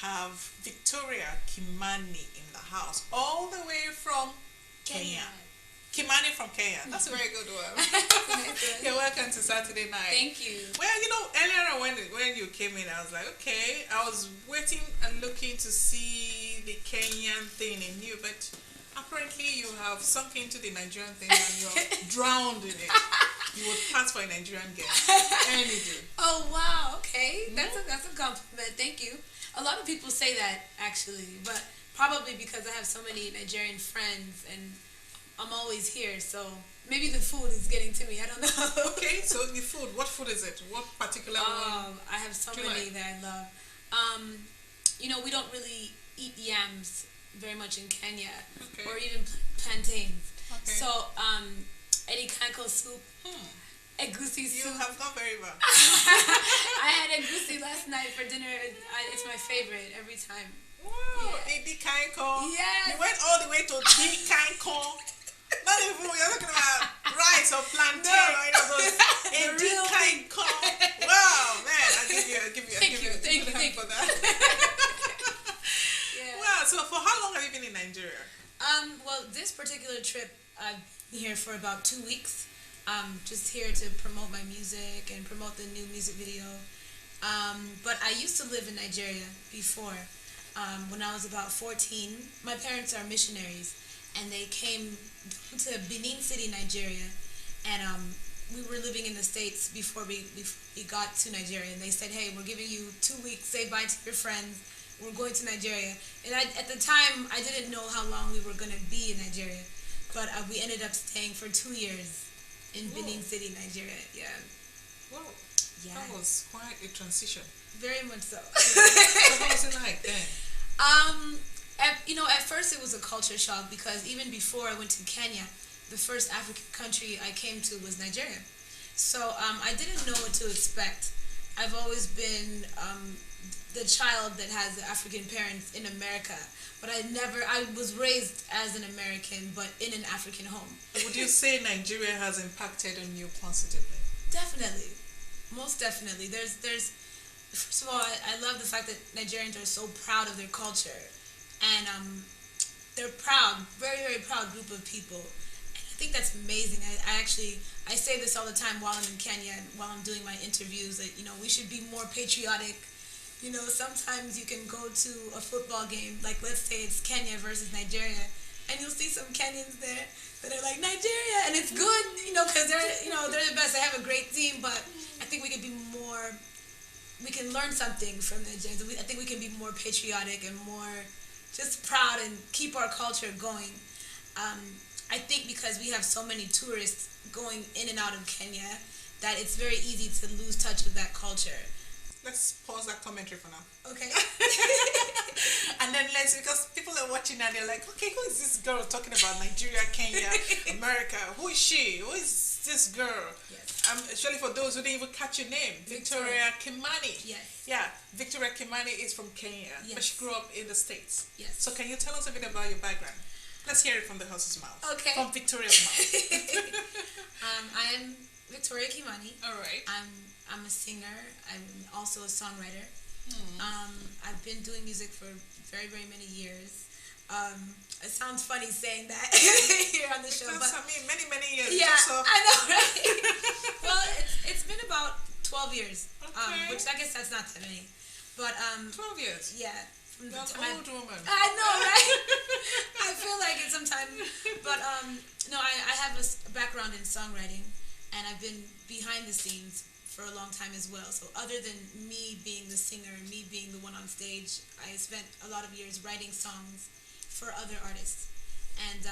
have Victoria Kimani in the house, all the way from Kenya. Kimani from Kenya. That's a very good one. You're welcome to Saturday night. Thank you. Well, earlier on when you came in, I was like, okay, I was waiting and looking to see the Kenyan thing in you, but apparently you have sunk into the Nigerian thing and you're drowned in it. You would pass for a Nigerian girl. Any day. Oh, wow. Okay. That's a compliment. Thank you. A lot of people say that, actually, but probably because I have so many Nigerian friends and I'm always here, so maybe the food is getting to me. I don't know. Okay, so the food. What food is it? What particular one? I have so many that I love. We don't really eat yams very much in Kenya, or even plantains. Okay. So, edikanko soup, egusi soup. You have gone very well. I had egusi last night for dinner. It's my favorite every time. Wow, edikanko. Yes. You went all the way to edikanko. Not even you're talking about rice or plantain or those edikanko. Wow, man! I give you. Thank you for that. Yeah. Wow. So for how long have you been in Nigeria? Well, this particular trip, I've been here for about 2 weeks. Just here to promote my music and promote the new music video. But I used to live in Nigeria before. When I was about 14, my parents are missionaries, and they came to Benin City, Nigeria, and we were living in the States before we got to Nigeria, and they said, hey, we're giving you 2 weeks, say bye to your friends, we're going to Nigeria. And at the time, I didn't know how long we were going to be in Nigeria, but we ended up staying for 2 years in Benin City, Nigeria. Yeah. Whoa. Yeah. That was quite a transition. Very much so. So what was it like then? At first it was a culture shock because even before I went to Kenya, the first African country I came to was Nigeria. So I didn't know what to expect. I've always been the child that has African parents in America, but I was raised as an American, but in an African home. Would you say Nigeria has impacted on you positively? Definitely. Most definitely. There's first of all, I love the fact that Nigerians are so proud of their culture, and they're proud, very, very proud group of people. And I think that's amazing. I say this all the time while I'm in Kenya and while I'm doing my interviews that we should be more patriotic. Sometimes you can go to a football game, like let's say it's Kenya versus Nigeria, and you'll see some Kenyans there that are like Nigeria, and it's good, because they're the best. They have a great team, but I think we could be more. We can learn something from the Nigerians. I think we can be more patriotic and more just proud and keep our culture going. I think because we have so many tourists going in and out of Kenya that it's very easy to lose touch with that culture. Let's pause that commentary for now. Okay. And then because people are watching and they're like, okay, who is this girl talking about Nigeria, Kenya, America? Who is she? Who is this girl? Yes. Especially for those who didn't even catch your name, Victoria Kimani. Yes. Yeah, Victoria Kimani is from Kenya, but she grew up in the States. Yes. So can you tell us a bit about your background? Let's hear it from the horse's mouth. Okay. From Victoria's mouth. I am Victoria Kimani. All right. I'm a singer. I'm also a songwriter. I've been doing music for very, very many years. It sounds funny saying that here on the show, but many, many years. Yeah, I know, right? Well, it's been about 12 years, which I guess that's not that many, but 12 years. Yeah. You're an old woman. I know, right? I feel like it sometimes, but no, I have a background in songwriting, and I've been behind the scenes for a long time as well. So other than me being the singer and me being the one on stage, I spent a lot of years writing songs for other artists. And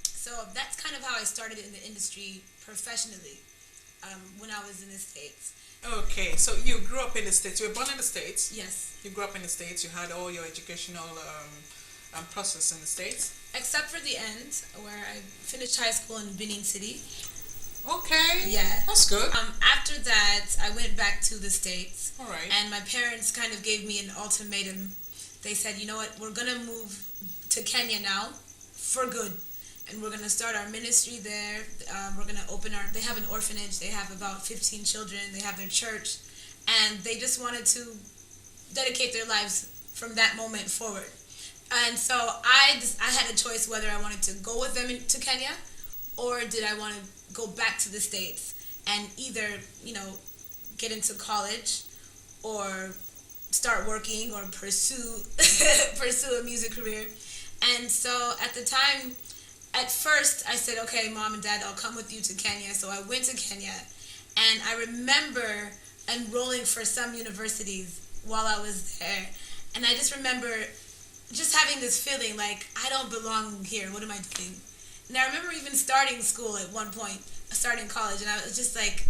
so that's kind of how I started in the industry professionally when I was in the States. Okay, so you grew up in the States. You were born in the States? Yes. You grew up in the States. You had all your educational process in the States? Except for the end, where I finished high school in Benin City. Okay. Yeah. That's good. After that, I went back to the States. All right. And my parents kind of gave me an ultimatum. They said, you know what, we're going to move to Kenya now for good. And we're going to start our ministry there. We're going to open they have an orphanage. They have about 15 children. They have their church. And they just wanted to dedicate their lives from that moment forward. And so I had a choice whether I wanted to go with them to Kenya, or did I want to go back to the States and either, get into college or start working or pursue pursue a music career. And so at the time, at first I said, okay, Mom and Dad, I'll come with you to Kenya. So I went to Kenya, and I remember enrolling for some universities while I was there. And I just remember just having this feeling like, I don't belong here. What am I doing? And I remember even starting school at one point, starting college, and I was just like,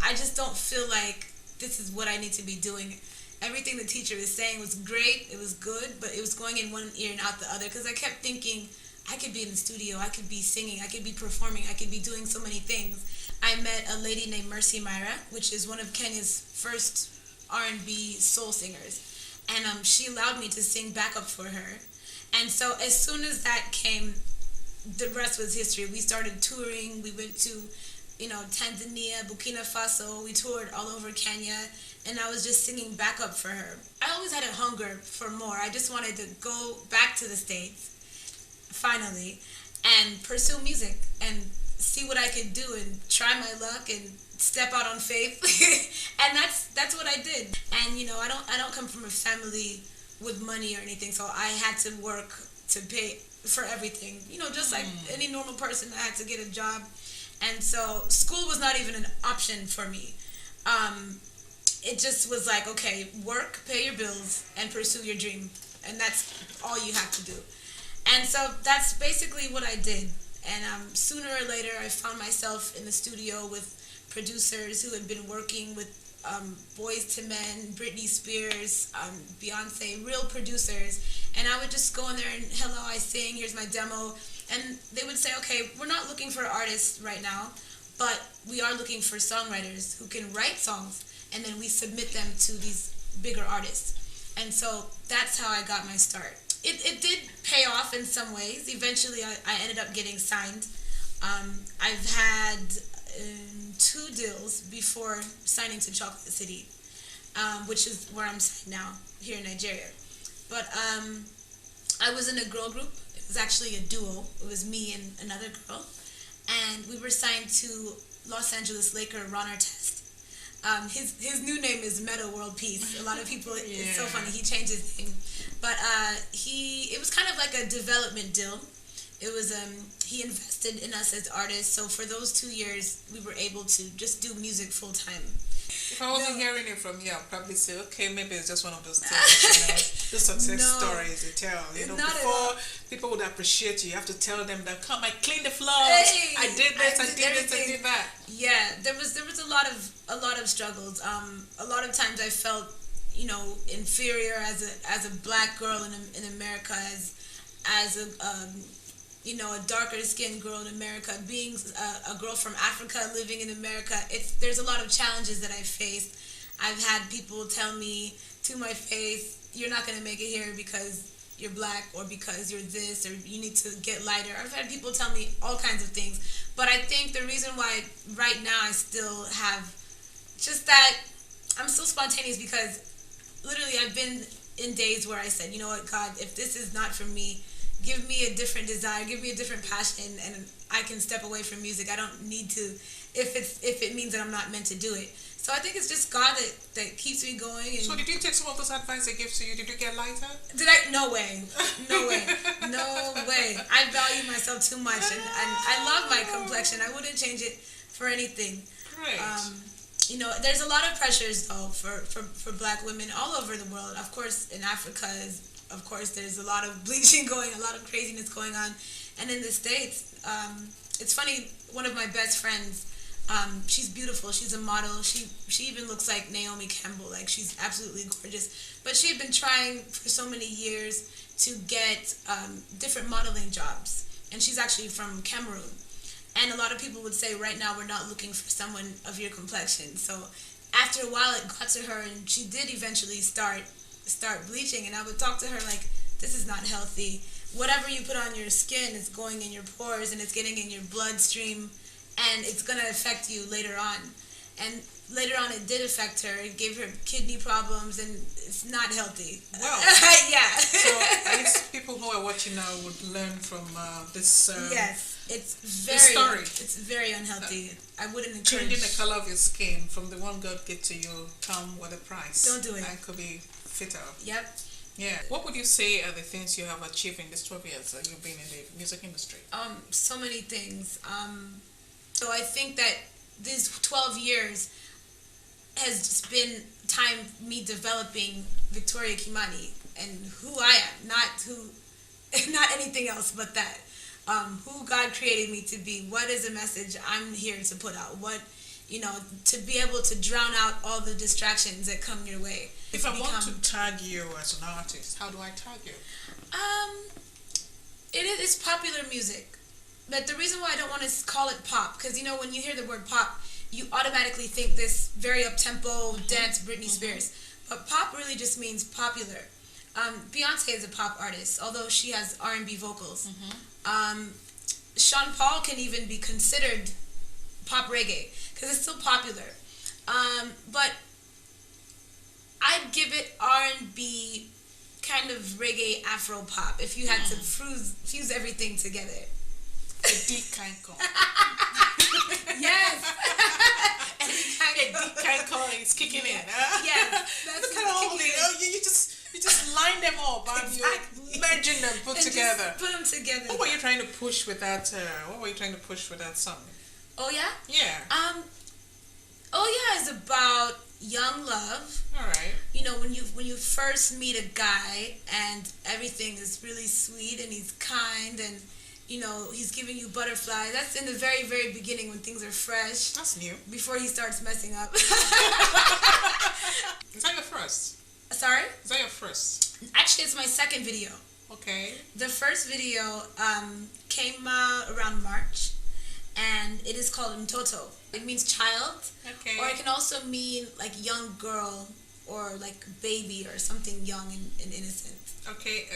I just don't feel like this is what I need to be doing. Everything the teacher was saying was great, it was good, but it was going in one ear and out the other, because I kept thinking, I could be in the studio, I could be singing, I could be performing, I could be doing so many things. I met a lady named Mercy Myra, which is one of Kenya's first R&B soul singers. And she allowed me to sing backup for her. And so as soon as that came, the rest was history. We started touring. We went to, Tanzania, Burkina Faso. We toured all over Kenya. And I was just singing backup for her. I always had a hunger for more. I just wanted to go back to the States, finally, and pursue music and see what I could do and try my luck and step out on faith. And that's what I did. And I don't come from a family with money or anything, so I had to work to pay for everything. Just like any normal person, I had to get a job. And so school was not even an option for me. It just was like, okay, work, pay your bills, and pursue your dream. And that's all you have to do. And so that's basically what I did. And sooner or later, I found myself in the studio with producers who had been working with Boyz II Men, Britney Spears, Beyonce, real producers. And I would just go in there and, hello, I sing, here's my demo. And they would say, okay, we're not looking for artists right now, but we are looking for songwriters who can write songs. And then we submit them to these bigger artists. And so that's how I got my start. It did pay off in some ways. Eventually, I ended up getting signed. I've had 2 deals before signing to Chocolate City, which is where I'm signed now, here in Nigeria. But I was in a girl group. It was actually a duo. It was me and another girl. And we were signed to Los Angeles Laker Ron Artest. His new name is Meta World Peace. A lot of people, it's so funny, he changed his name. But it was kind of like a development deal. It was, he invested in us as artists, so for those 2 years, we were able to just do music full time. If I wasn't hearing it from you, I'd probably say, okay, maybe it's just one of those things, the success stories you tell. Before people would appreciate you, you have to tell them that, come, I cleaned the floors, I did this, I did this, I did that. Yeah, there was a lot of struggles. A lot of times I felt, inferior as a black girl in America, as a darker skinned girl in America, being a girl from Africa living in America. There's a lot of challenges that I faced. I've had people tell me to my face, you're not going to make it here because you're black, or because you're this, or you need to get lighter. I've had people tell me all kinds of things. But I think the reason why right now I still have just that, I'm still spontaneous, because literally I've been in days where I said, you know what, God, if this is not for me, give me a different desire, give me a different passion, and I can step away from music. I don't need to, if it means that I'm not meant to do it. So I think it's just God that keeps me going. And so did you take some of those advice they gave to you? Did you get lighter? No way. No way. I value myself too much, and I love my complexion. I wouldn't change it for anything. Great. There's a lot of pressures though for black women all over the world. Of course, in Africa there's a lot of bleaching going, a lot of craziness going on, and in the States, it's funny. One of my best friends, she's beautiful. She's a model. She even looks like Naomi Campbell. Like, she's absolutely gorgeous. But she had been trying for so many years to get different modeling jobs, and she's actually from Cameroon. And a lot of people would say, right now, we're not looking for someone of your complexion. So after a while, it got to her, and she did eventually start bleaching. And I would talk to her like, this is not healthy. Whatever you put on your skin is going in your pores, and it's getting in your bloodstream, and it's going to affect you later on. And later on it did affect her. It gave her kidney problems, and it's not healthy. Well, yeah. So at least people who are watching now would learn from this. Yes, it's very story. It's very unhealthy. I wouldn't encourage. Changing the color of your skin from the one God gave to you come with a price. Don't do it. And could be fitter. Yep. Yeah. What would you say are the things you have achieved in these 12 years that you've been in the music industry? So many things. So I think that these 12 years has just been time me developing Victoria Kimani and who I am, not anything else but that. Who God created me to be. What is a message I'm here to put out? What, to be able to drown out all the distractions that come your way. If I want to tag you as an artist, how do I tag you? It is popular music. But the reason why I don't want to call it pop, because when you hear the word pop, you automatically think this very up-tempo dance Britney Spears. But pop really just means popular. Beyonce is a pop artist, although she has R&B vocals. Sean Paul can even be considered pop reggae, because it's still popular. But I'd give it R&B, kind of reggae Afro pop, if you had to fuse everything together. A deep kind call. Yes. A deep kind call is kicking in. Yes. Look at all the you just line them up and Exactly. you merging them put together. Just put them together. What were you trying to push with that? Song? Oh yeah. Yeah. It's about young love. All right. When you first meet a guy and everything is really sweet and he's kind and he's giving you butterflies. That's in the very, very beginning when things are fresh. That's new. Before he starts messing up. Is that your first? Sorry? Is that your first? Actually, it's my second video. Okay. The first video came out around March, and it is called Mtoto. It means child. Okay. Or it can also mean like young girl or like baby or something young and innocent. Okay.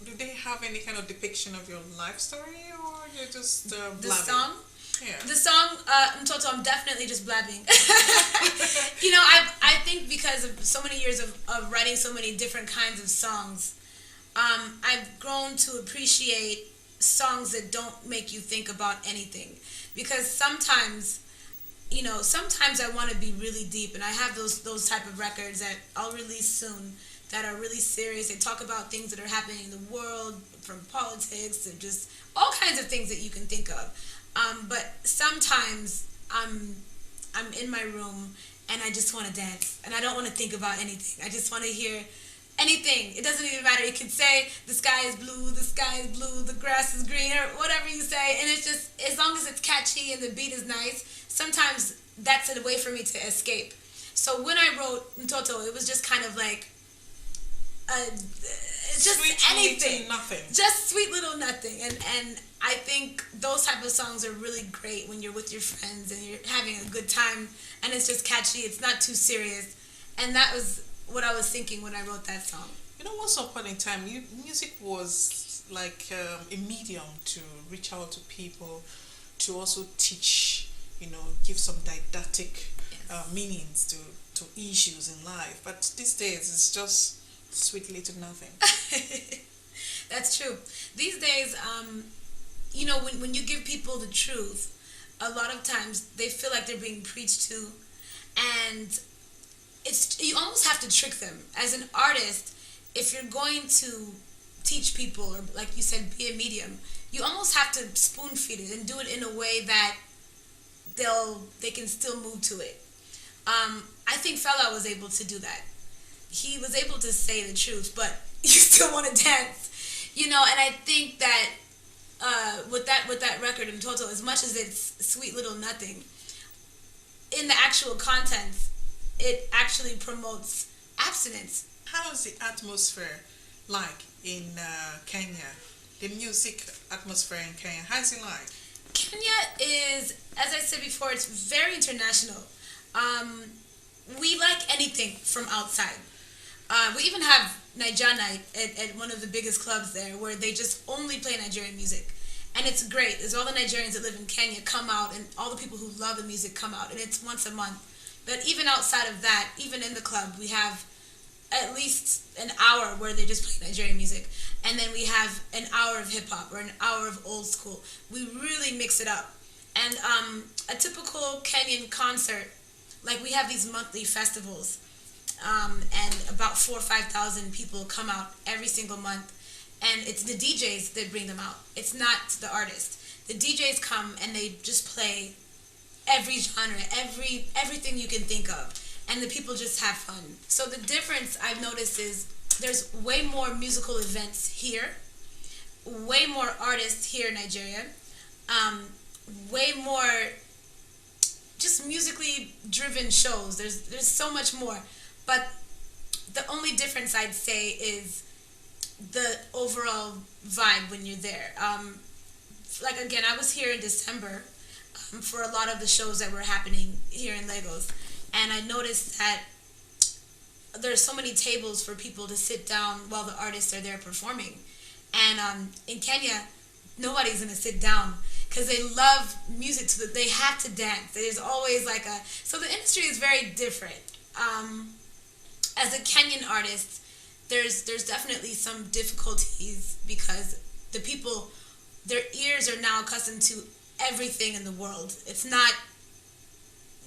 Do they have any kind of depiction of your life story, or you're just blabbing? The song? Yeah. The song, Mtoto, I'm definitely just blabbing. I think because of so many years of writing so many different kinds of songs, I've grown to appreciate songs that don't make you think about anything. Because sometimes I want to be really deep, and I have those type of records that I'll release soon that are really serious. They talk about things that are happening in the world, from politics to just all kinds of things that you can think of. But sometimes I'm in my room and I just want to dance, and I don't want to think about anything. I just want to hear anything. It doesn't even matter. You can say the sky is blue, the grass is green, or whatever you say, and it's just, as long as it's catchy and the beat is nice, sometimes that's a way for me to escape. So when I wrote Mtoto, it was just kind of like just sweet anything, nothing. Just sweet little nothing, and I think those type of songs are really great when you're with your friends and you're having a good time, and it's just catchy. It's not too serious, and that was what I was thinking when I wrote that song. Once upon a time, music was like a medium to reach out to people, to also teach, give some didactic meanings to issues in life. But these days, it's just sweet little nothing. That's true. These days, when you give people the truth, a lot of times they feel like they're being preached to, and you almost have to trick them. As an artist, if you're going to teach people, or like you said, be a medium, you almost have to spoon feed it and do it in a way that they can still move to it. I think Fela was able to do that. He was able to say the truth, but you still want to dance, and I think that with that record in total, as much as it's sweet little nothing, in the actual content, it actually promotes abstinence. How is the atmosphere like in Kenya? The music atmosphere in Kenya, how is it like? Kenya is, as I said before, it's very international. We like anything from outside. We even have Naija Night at one of the biggest clubs there, where they just only play Nigerian music. And it's great. There's all the Nigerians that live in Kenya come out, and all the people who love the music come out. And it's once a month. But even outside of that, even in the club, we have at least an hour where they just play Nigerian music, and then we have an hour of hip hop or an hour of old school. We really mix it up. And a typical Kenyan concert, like we have these monthly festivals, and about 4,000 or 5,000 people come out every single month, and it's the DJs that bring them out. It's not the artist. The DJs come and they just play every genre, everything you can think of, and the people just have fun. So the difference I've noticed is there's way more musical events here, way more artists here in Nigeria, way more just musically driven shows. There's so much more, but the only difference I'd say is the overall vibe when you're there. Like again, I was here in December for a lot of the shows that were happening here in Lagos, and I noticed that there's so many tables for people to sit down while the artists are there performing. And in Kenya, nobody's gonna sit down because they love music, so that they have to dance. There's always like so the industry is very different. As a Kenyan artist, there's definitely some difficulties because the people, their ears are now accustomed to everything in the world. It's not,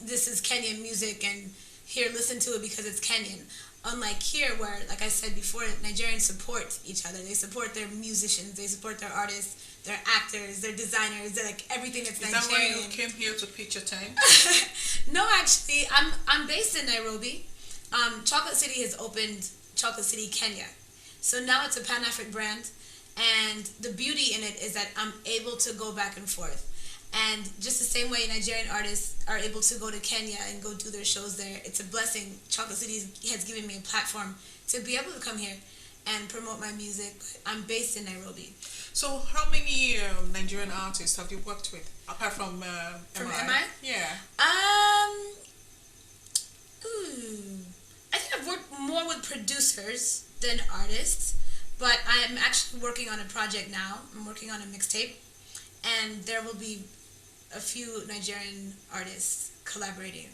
this is Kenyan music and here, listen to it because it's Kenyan. Unlike here where, like I said before, Nigerians support each other. They support their musicians, they support their artists, their actors, their designers, they're like everything that's Nigerian. Is that why you came here to pitch your tent? No, actually, I'm based in Nairobi. Chocolate City has opened Chocolate City, Kenya. So now it's a Pan-African brand, and the beauty in it is that I'm able to go back and forth. And just the same way Nigerian artists are able to go to Kenya and go do their shows there, it's a blessing. Chocolate City has given me a platform to be able to come here and promote my music. I'm based in Nairobi. So how many Nigerian artists have you worked with, apart from MI? From MI? Yeah. I think I've worked more with producers than artists, but I'm actually working on a project now. I'm working on a mixtape, and there will be a few Nigerian artists collaborating.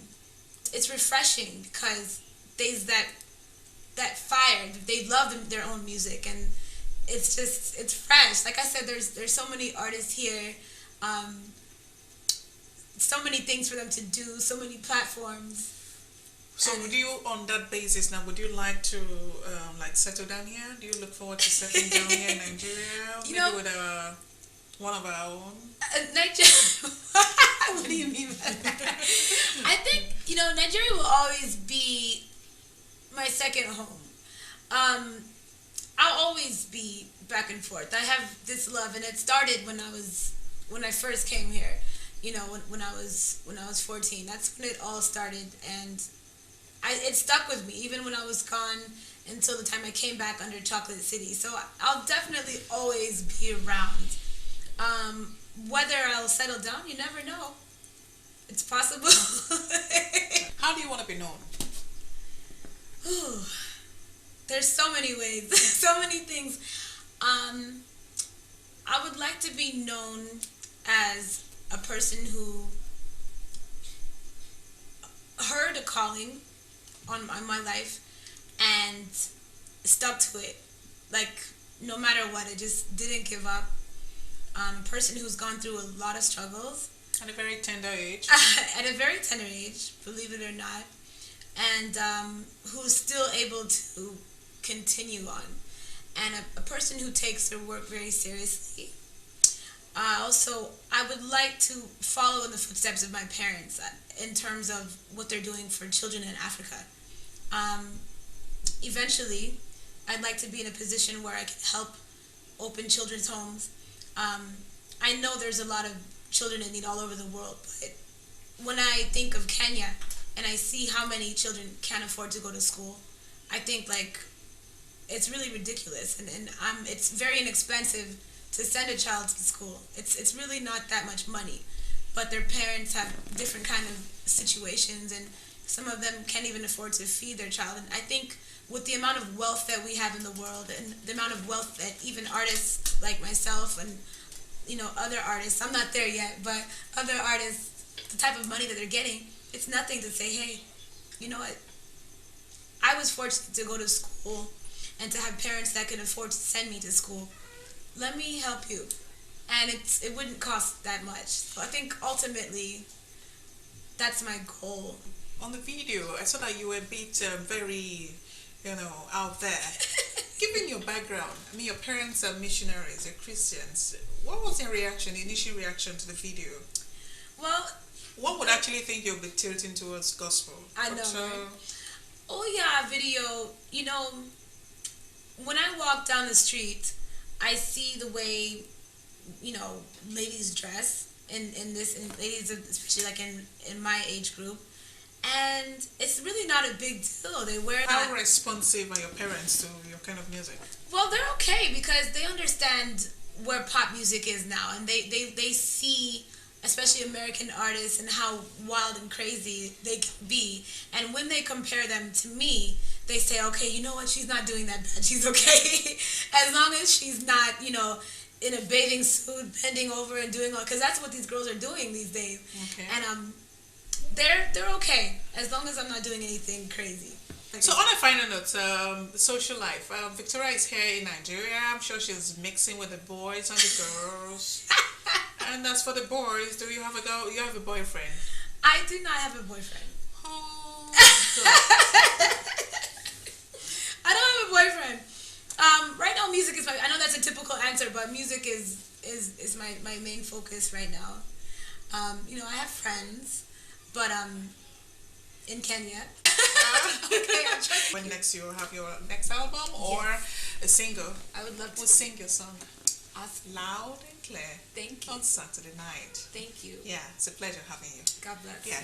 It's refreshing because there's that fire. They love their own music, and it's fresh. Like I said, there's so many artists here, so many things for them to do, so many platforms. So would you, on that basis now, would you like to like settle down here? Do you look forward to settling down here in Nigeria? Maybe with one of our own? Nigeria. What do you mean by that? I think, Nigeria will always be my second home. I'll always be back and forth. I have this love, and it started when I first came here. When I was 14. That's when it all started, and it stuck with me even when I was gone until the time I came back under Chocolate City. So I'll definitely always be around. Whether I'll settle down, you never know. It's possible. How do you want to be known? Ooh, there's so many ways, so many things. I would like to be known as a person who heard a calling on my life and stuck to it. Like, no matter what, I just didn't give up. A person who's gone through a lot of struggles. At a very tender age. At a very tender age, believe it or not. And who's still able to continue on. And a person who takes their work very seriously. Also, I would like to follow in the footsteps of my parents in terms of what they're doing for children in Africa. Eventually, I'd like to be in a position where I can help open children's homes. I know there's a lot of children in need all over the world, but when I think of Kenya and I see how many children can't afford to go to school, I think it's really ridiculous, and it's very inexpensive to send a child to school. It's really not that much money, but their parents have different kind of situations, and some of them can't even afford to feed their child. And I think with the amount of wealth that we have in the world, and the amount of wealth that even artists like myself and other artists, I'm not there yet, but other artists, the type of money that they're getting, it's nothing to say, hey, you know what? I was fortunate to go to school and to have parents that could afford to send me to school. Let me help you. And it wouldn't cost that much. So I think ultimately that's my goal. On the video, I saw that you were a bit very, out there. Given your background, I mean, your parents are missionaries, they're Christians. What was your reaction, the initial reaction to the video? Well, one would actually think you'll be tilting towards gospel. I know. Right? Oh yeah, video. When I walk down the street, I see the way, ladies dress in ladies, especially like in my age group. And it's really not a big deal. They wear that. How responsive are your parents to your kind of music? Well, they're okay because they understand where pop music is now, and they see, especially American artists, and how wild and crazy they can be. And when they compare them to me, they say, okay, you know what? She's not doing that bad. She's okay. As long as she's not, in a bathing suit, bending over and doing all, because that's what these girls are doing these days. Okay. And they're okay as long as I'm not doing anything crazy. So on a final note, the social life. Victoria is here in Nigeria. I'm sure she's mixing with the boys and the girls. And as for the boys, do you have you have a boyfriend? I do not have a boyfriend. Oh, I don't have a boyfriend. Right now, music is I know that's a typical answer, but music is my main focus right now. I have friends, but in Kenya. Okay, when next you have your next album or a single? I would love to. We'll sing your song loud and clear. Thank you. On Saturday night. Thank you. Yeah, it's a pleasure having you. God bless. Yeah.